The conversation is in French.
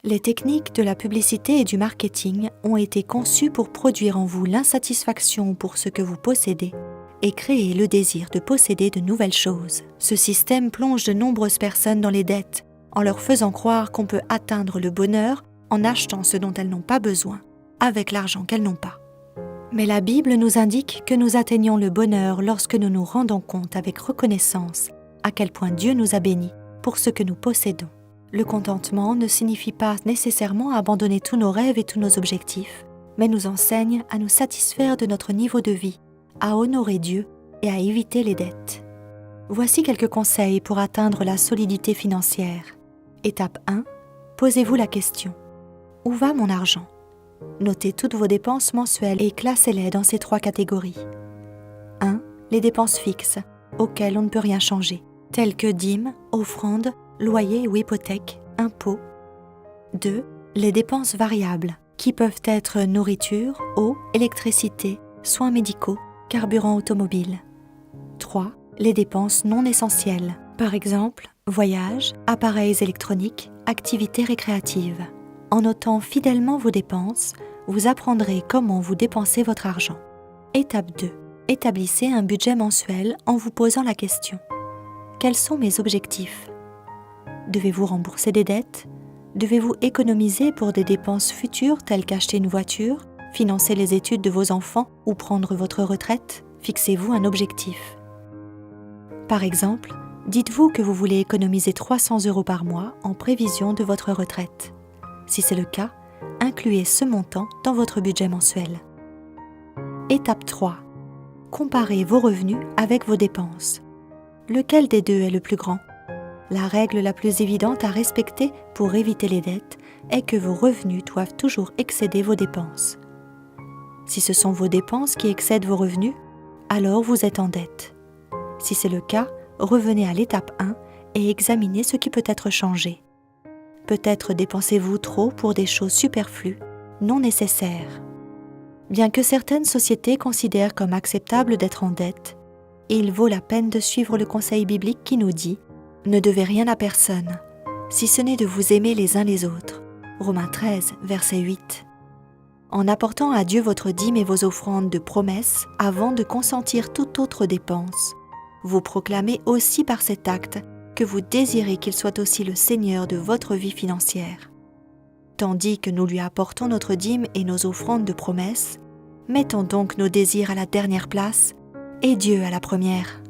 Les techniques de la publicité et du marketing ont été conçues pour produire en vous l'insatisfaction pour ce que vous possédez et créer le désir de posséder de nouvelles choses. Ce système plonge de nombreuses personnes dans les dettes, en leur faisant croire qu'on peut atteindre le bonheur en achetant ce dont elles n'ont pas besoin, avec l'argent qu'elles n'ont pas. Mais la Bible nous indique que nous atteignons le bonheur lorsque nous nous rendons compte avec reconnaissance à quel point Dieu nous a bénis pour ce que nous possédons. Le contentement ne signifie pas nécessairement abandonner tous nos rêves et tous nos objectifs, mais nous enseigne à nous satisfaire de notre niveau de vie, à honorer Dieu et à éviter les dettes. Voici quelques conseils pour atteindre la solidité financière. Étape 1. Posez-vous la question. Où va mon argent ? Notez toutes vos dépenses mensuelles et classez-les dans ces 3 catégories. 1. Les dépenses fixes, auxquelles on ne peut rien changer, telles que dîmes, offrandes, loyer ou hypothèque, impôts. 2. Les dépenses variables, qui peuvent être nourriture, eau, électricité, soins médicaux, carburant automobile. 3. Les dépenses non essentielles, par exemple, voyages, appareils électroniques, activités récréatives. En notant fidèlement vos dépenses, vous apprendrez comment vous dépensez votre argent. Étape 2. Établissez un budget mensuel en vous posant la question. Quels sont mes objectifs ? Devez-vous rembourser des dettes ? Devez-vous économiser pour des dépenses futures telles qu'acheter une voiture, financer les études de vos enfants ou prendre votre retraite ? Fixez-vous un objectif. Par exemple, dites-vous que vous voulez économiser 300 € par mois en prévision de votre retraite. Si c'est le cas, incluez ce montant dans votre budget mensuel. Étape 3. Comparez vos revenus avec vos dépenses. Lequel des deux est le plus grand ? La règle la plus évidente à respecter pour éviter les dettes est que vos revenus doivent toujours excéder vos dépenses. Si ce sont vos dépenses qui excèdent vos revenus, alors vous êtes en dette. Si c'est le cas, revenez à l'étape 1 et examinez ce qui peut être changé. Peut-être dépensez-vous trop pour des choses superflues, non nécessaires. Bien que certaines sociétés considèrent comme acceptable d'être en dette, il vaut la peine de suivre le conseil biblique qui nous dit « Ne devez rien à personne, si ce n'est de vous aimer les uns les autres » Romains 13, verset 8. En apportant à Dieu votre dîme et vos offrandes de promesse avant de consentir toute autre dépense, vous proclamez aussi par cet acte que vous désirez qu'il soit aussi le Seigneur de votre vie financière. Tandis que nous lui apportons notre dîme et nos offrandes de promesse, mettons donc nos désirs à la dernière place et Dieu à la première.